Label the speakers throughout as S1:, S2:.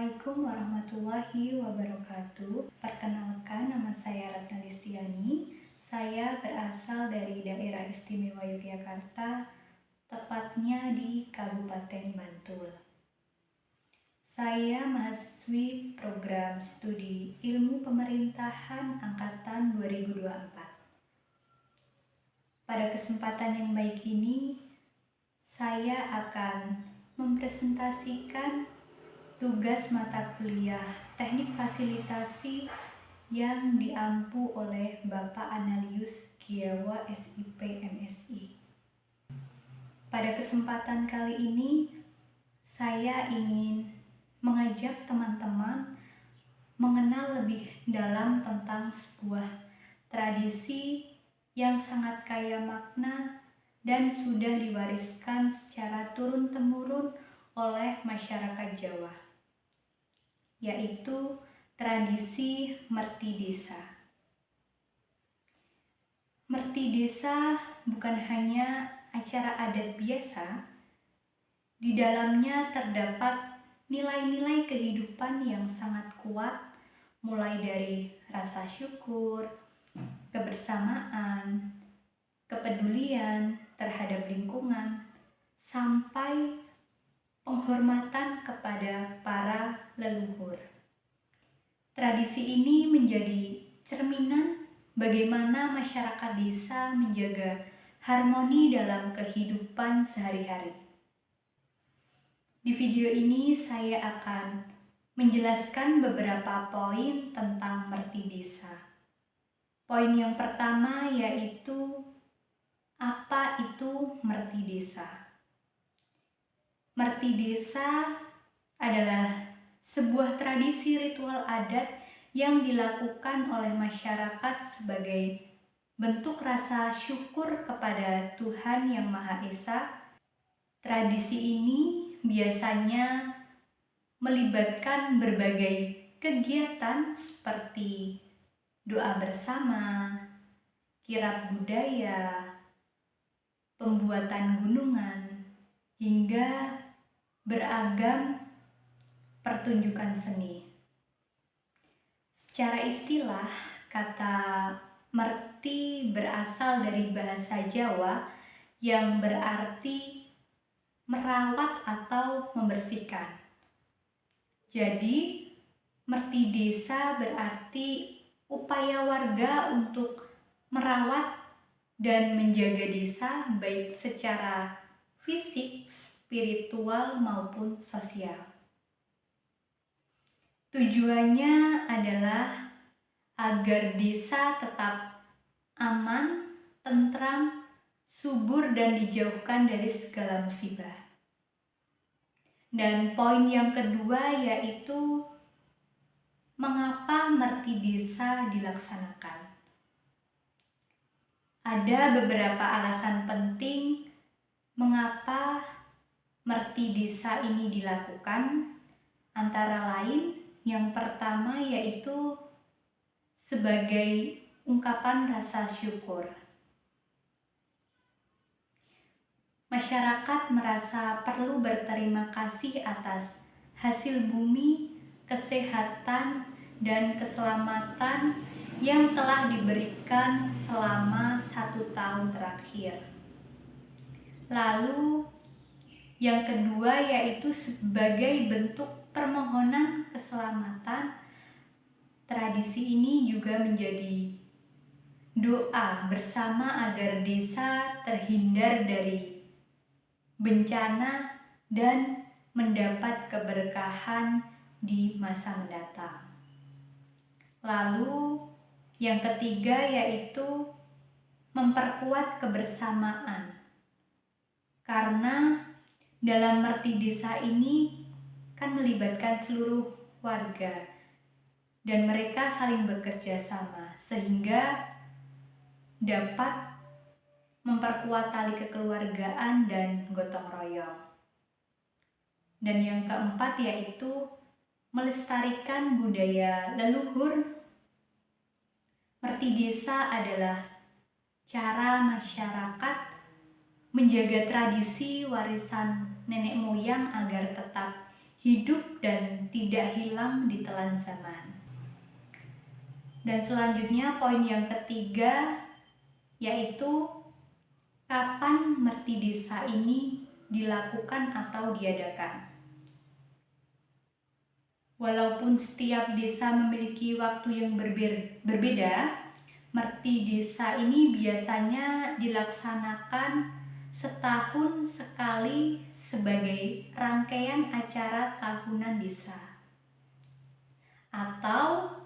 S1: Assalamualaikum warahmatullahi wabarakatuh. Perkenalkan, nama saya Ratna Listiani. Saya berasal dari Daerah Istimewa Yogyakarta, tepatnya di Kabupaten Bantul. Saya mahasiswi program studi Ilmu Pemerintahan Angkatan 2024. Pada kesempatan yang baik ini, saya akan mempresentasikan tugas mata kuliah Teknik Fasilitasi yang diampu oleh Bapak Analius Giawa SIP MSI. Pada kesempatan kali ini, saya ingin mengajak teman-teman mengenal lebih dalam tentang sebuah tradisi yang sangat kaya makna dan sudah diwariskan secara turun-temurun oleh masyarakat Jawa, yaitu tradisi Merti Desa. Merti Desa bukan hanya acara adat biasa, di dalamnya terdapat nilai-nilai kehidupan yang sangat kuat, mulai dari rasa syukur, kebersamaan, kepedulian terhadap lingkungan, sampai penghormatan kepada para leluhur. Tradisi ini menjadi cerminan bagaimana masyarakat desa menjaga harmoni dalam kehidupan sehari-hari. Di video ini saya akan menjelaskan beberapa poin tentang Merti Desa. Poin yang pertama yaitu apa itu Merti Desa? Merti Desa adalah sebuah tradisi ritual adat yang dilakukan oleh masyarakat sebagai bentuk rasa syukur kepada Tuhan Yang Maha Esa. Tradisi ini biasanya melibatkan berbagai kegiatan seperti doa bersama, kirab budaya, pembuatan gunungan, hingga beragam pertunjukan seni. Secara istilah, kata merti berasal dari bahasa Jawa yang berarti merawat atau membersihkan. Jadi, Merti Desa berarti upaya warga untuk merawat dan menjaga desa baik secara fisik, spiritual maupun sosial. Tujuannya adalah agar desa tetap aman, tentram, subur dan dijauhkan dari segala musibah. Dan poin yang kedua yaitu mengapa Merti Desa dilaksanakan. Ada beberapa alasan penting mengapa Merti Desa ini dilakukan, antara lain yang pertama yaitu sebagai ungkapan rasa syukur. Masyarakat merasa perlu berterima kasih atas hasil bumi, kesehatan, dan keselamatan yang telah diberikan selama 1 tahun terakhir. Lalu yang kedua yaitu sebagai bentuk permohonan keselamatan. Tradisi ini juga menjadi doa bersama agar desa terhindar dari bencana dan mendapat keberkahan di masa mendatang. Lalu yang ketiga yaitu memperkuat kebersamaan. Karena dalam Merti Desa ini kan melibatkan seluruh warga dan mereka saling bekerja sama sehingga dapat memperkuat tali kekeluargaan dan gotong royong. Dan yang keempat yaitu melestarikan budaya leluhur. Merti Desa adalah cara masyarakat menjaga tradisi warisan nenek moyang agar tetap hidup dan tidak hilang di telan zaman. Dan selanjutnya poin yang ketiga yaitu kapan merti desa ini dilakukan atau diadakan. Walaupun setiap desa memiliki waktu yang berbeda, merti desa ini biasanya dilaksanakan setahun sekali sebagai rangkaian acara tahunan desa atau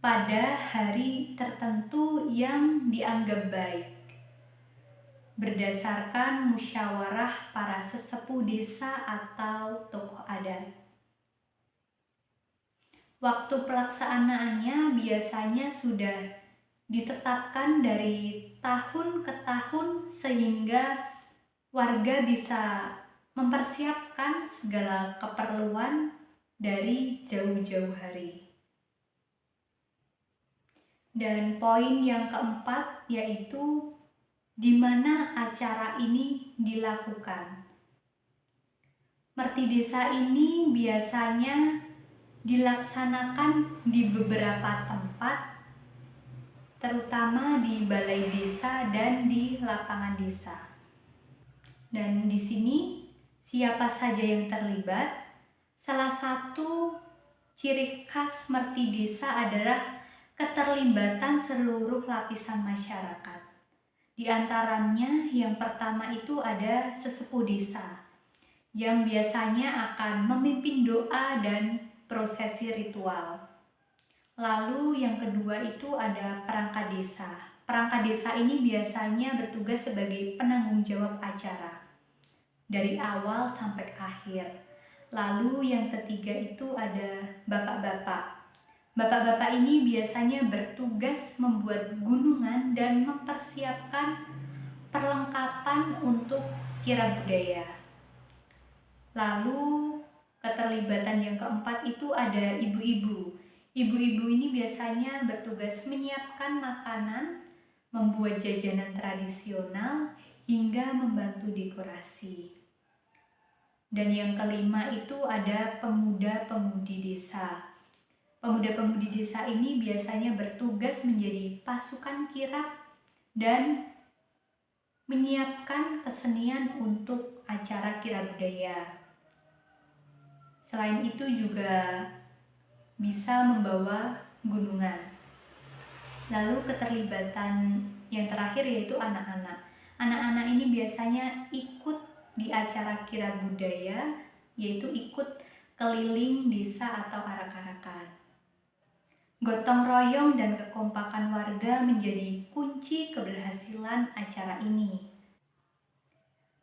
S1: pada hari tertentu yang dianggap baik berdasarkan musyawarah para sesepuh desa atau tokoh adat. Waktu pelaksanaannya biasanya sudah ditetapkan dari tahun ke tahun sehingga warga bisa mempersiapkan segala keperluan dari jauh-jauh hari. Dan poin yang keempat yaitu di mana acara ini dilakukan. Merti desa ini biasanya dilaksanakan di beberapa tempat, terutama di balai desa dan di lapangan desa. Dan di sini siapa saja yang terlibat? Salah satu ciri khas merti desa adalah keterlibatan seluruh lapisan masyarakat. Di antaranya yang pertama itu ada sesepuh desa yang biasanya akan memimpin doa dan prosesi ritual. Lalu yang kedua itu ada perangkat desa. Perangkat desa ini biasanya bertugas sebagai penanggung jawab acara dari awal sampai akhir. Lalu yang ketiga itu ada bapak-bapak. Bapak-bapak ini biasanya bertugas membuat gunungan dan mempersiapkan perlengkapan untuk kira budaya. Lalu keterlibatan yang keempat itu ada ibu-ibu. Ibu-ibu ini biasanya bertugas menyiapkan makanan, membuat jajanan tradisional, hingga membantu dekorasi. Dan yang kelima itu ada pemuda-pemudi desa. Pemuda-pemudi desa ini biasanya bertugas menjadi pasukan kirap dan menyiapkan kesenian untuk acara kira budaya. Selain itu juga bisa membawa gunungan. Lalu keterlibatan yang terakhir yaitu anak-anak. Anak-anak ini biasanya ikut di acara kira budaya, yaitu ikut keliling desa atau arak-arakan. Gotong royong dan kekompakan warga menjadi kunci keberhasilan acara ini.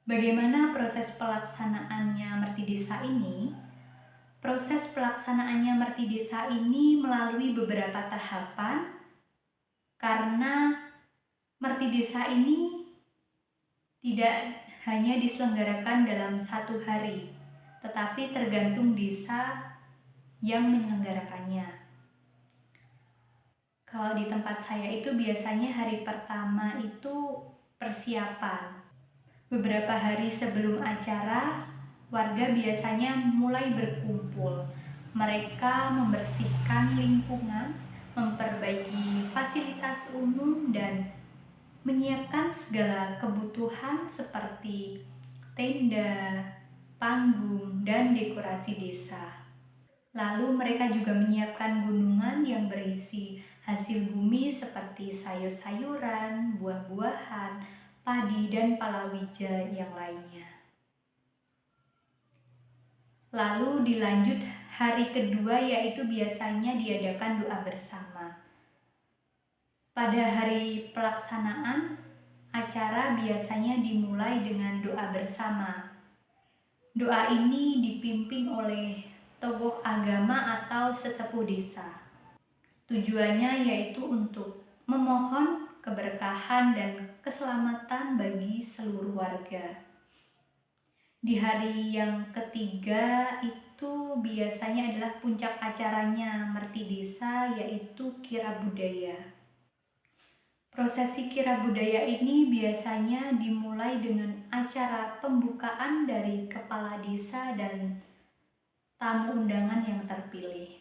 S1: Bagaimana proses pelaksanaannya merti desa ini? Proses pelaksanaannya merti desa ini melalui beberapa tahapan karena merti desa ini tidak hanya diselenggarakan dalam satu hari, tetapi tergantung desa yang menyelenggarakannya. Kalau di tempat saya itu biasanya hari pertama itu persiapan. Beberapa hari sebelum acara, warga biasanya mulai berkumpul. Mereka membersihkan lingkungan, memperbaiki fasilitas umum, dan menyiapkan segala kebutuhan seperti tenda, panggung, dan dekorasi desa. Lalu mereka juga menyiapkan gunungan yang berisi hasil bumi seperti sayur-sayuran, buah-buahan, padi, dan palawija yang lainnya. Lalu dilanjut hari kedua yaitu biasanya diadakan doa bersama. Pada hari pelaksanaan, acara biasanya dimulai dengan doa bersama. Doa ini dipimpin oleh tokoh agama atau sesepuh desa. Tujuannya yaitu untuk memohon keberkahan dan keselamatan bagi seluruh warga. Di hari yang ketiga itu biasanya adalah puncak acaranya merti desa yaitu kira budaya. Prosesi kirab budaya ini biasanya dimulai dengan acara pembukaan dari kepala desa dan tamu undangan yang terpilih.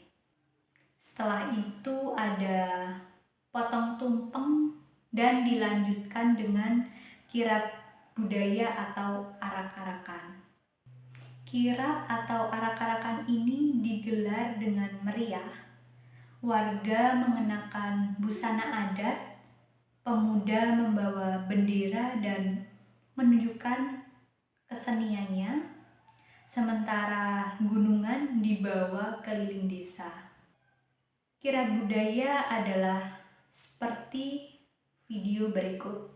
S1: Setelah itu ada potong tumpeng dan dilanjutkan dengan kirab budaya atau arak-arakan. Kirab atau arak-arakan ini digelar dengan meriah. Warga mengenakan busana adat, pemuda membawa bendera dan menunjukkan keseniannya, sementara gunungan dibawa keliling desa. Kirab budaya adalah seperti video berikut.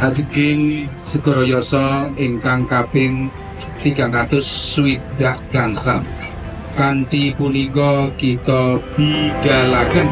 S2: Hadeging Segara Yasa ingkang kaping 360 gangsal. Kanthi punika kita bidhalaken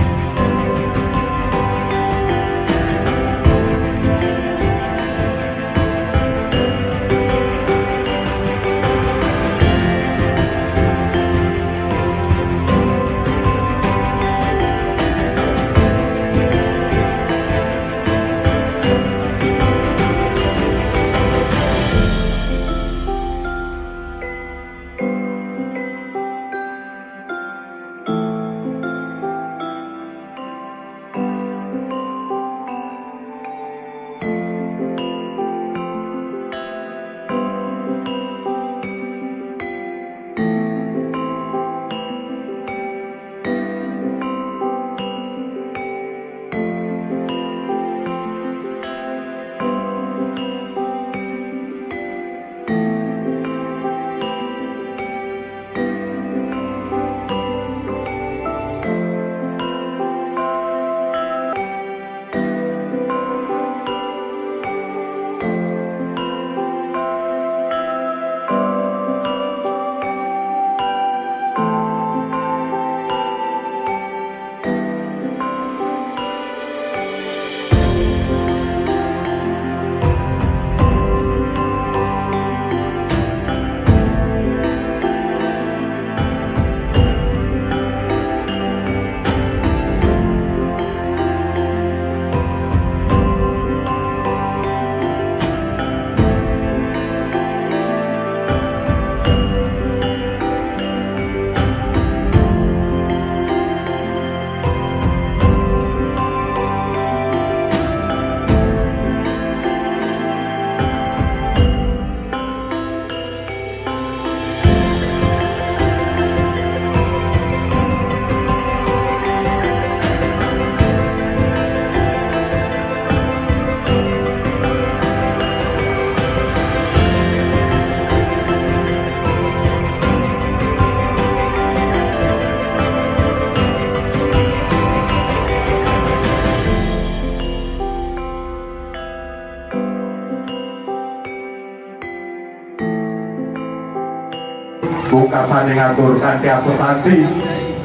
S3: pungkasan ngatur kanthi asa santri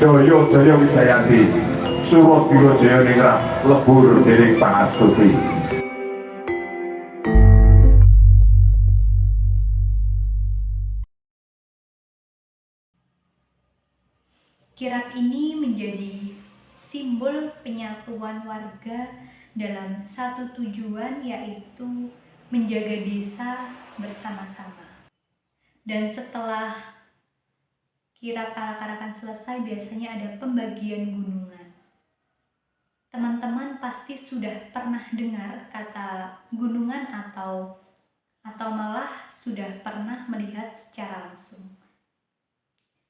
S3: Jaya Jaya Wijayanti Suradira Jaya Ningrat lebur dening pangastuti.
S1: Kirap ini menjadi simbol penyatuan warga dalam satu tujuan, yaitu menjaga desa bersama-sama. Dan setelah kirap arak-arakan selesai, biasanya ada pembagian gunungan. Teman-teman pasti sudah pernah dengar kata gunungan atau malah sudah pernah melihat secara langsung.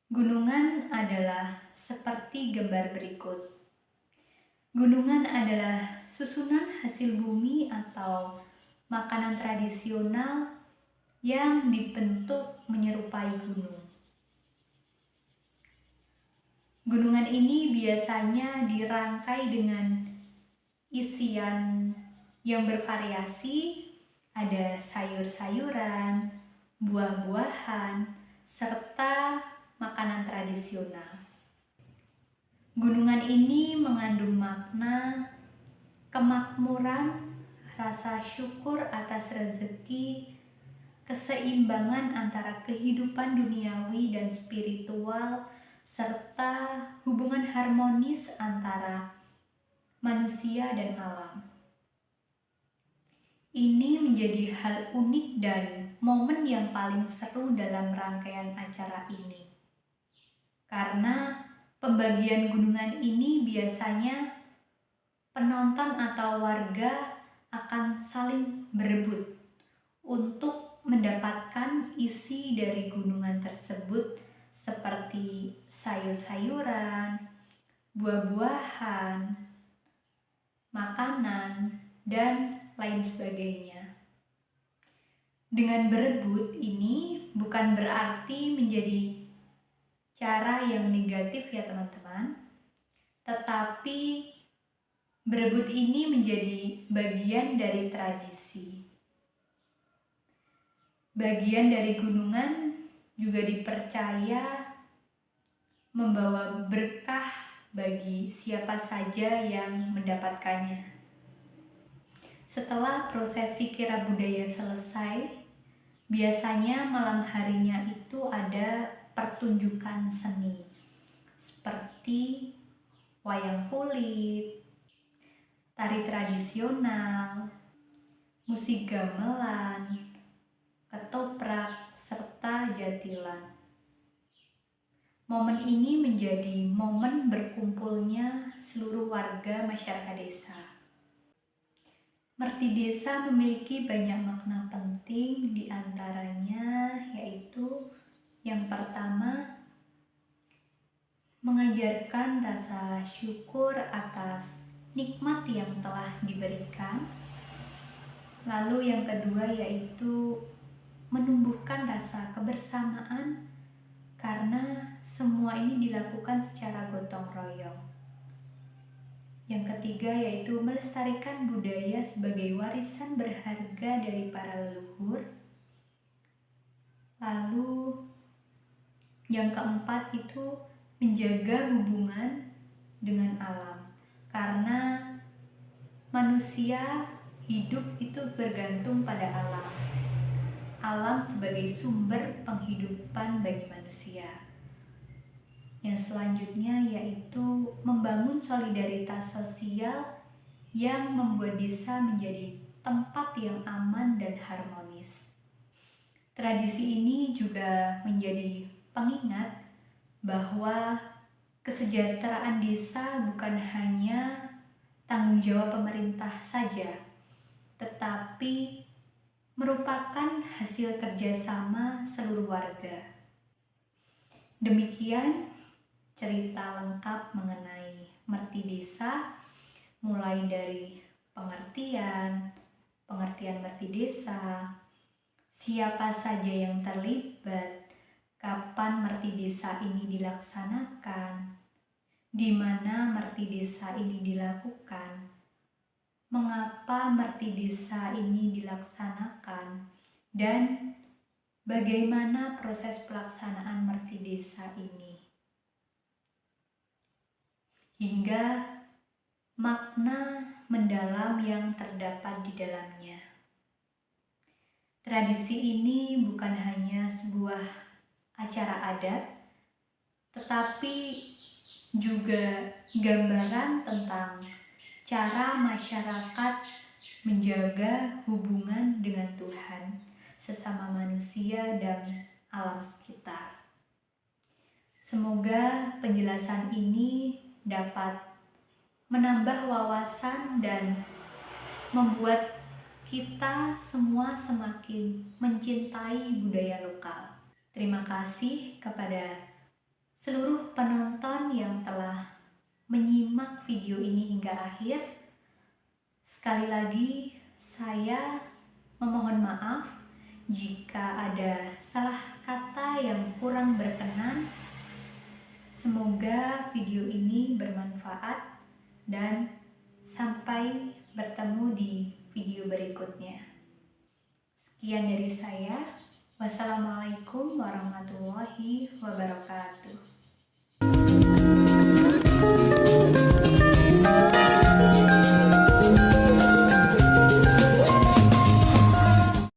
S1: Gunungan adalah seperti gambar berikut. Gunungan adalah susunan hasil bumi atau makanan tradisional yang dibentuk menyerupai gunung. Gunungan ini biasanya dirangkai dengan isian yang bervariasi, ada sayur-sayuran, buah-buahan, serta makanan tradisional. Gunungan ini mengandung makna kemakmuran, rasa syukur atas rezeki, keseimbangan antara kehidupan duniawi dan spiritual, serta hubungan harmonis antara manusia dan alam. Ini menjadi hal unik dan momen yang paling seru dalam rangkaian acara ini. Karena pembagian gunungan ini biasanya penonton atau warga akan saling berebut untuk mendapatkan isi dari gunungan tersebut, seperti sayur-sayuran, buah-buahan, makanan, dan lain sebagainya. Dengan berebut ini bukan berarti menjadi cara yang negatif ya teman-teman, tetapi berebut ini menjadi bagian dari tradisi. Bagian dari gunungan juga dipercaya membawa berkah bagi siapa saja yang mendapatkannya. Setelah prosesi kirap budaya selesai, biasanya malam harinya itu ada pertunjukan seni seperti wayang kulit, tari tradisional, musik gamelan, ketoprak, serta jatilan. Momen ini menjadi momen berkumpulnya seluruh warga masyarakat desa. Merti desa memiliki banyak makna penting, di antaranya yaitu yang pertama, mengajarkan rasa syukur atas nikmat yang telah diberikan. Lalu yang kedua yaitu menumbuhkan rasa kebersamaan karena semua ini dilakukan secara gotong royong. Yang ketiga yaitu melestarikan budaya sebagai warisan berharga dari para leluhur. Lalu yang keempat itu menjaga hubungan dengan alam, karena manusia hidup itu bergantung pada alam. Alam sebagai sumber penghidupan bagi manusia. Yang selanjutnya yaitu membangun solidaritas sosial yang membuat desa menjadi tempat yang aman dan harmonis. Tradisi ini juga menjadi pengingat bahwa kesejahteraan desa bukan hanya tanggung jawab pemerintah saja, tetapi merupakan hasil kerjasama seluruh warga. Demikian cerita lengkap mengenai Merti Desa, mulai dari pengertian Merti Desa, siapa saja yang terlibat, kapan Merti Desa ini dilaksanakan, di mana Merti Desa ini dilakukan, mengapa Merti Desa ini dilaksanakan, dan bagaimana proses pelaksanaan Merti Desa ini. hingga makna mendalam yang terdapat di dalamnya. Tradisi ini bukan hanya sebuah acara adat, tetapi juga gambaran tentang cara masyarakat menjaga hubungan dengan Tuhan, sesama manusia, dan alam sekitar. Semoga penjelasan ini dapat menambah wawasan dan membuat kita semua semakin mencintai budaya lokal. Terima kasih kepada seluruh penonton yang telah menyimak video ini hingga akhir. Sekali lagi, saya memohon maaf jika ada salah kata yang kurang berkenan. Semoga video ini bermanfaat dan sampai bertemu di video berikutnya. Sekian dari saya. Wassalamualaikum warahmatullahi wabarakatuh.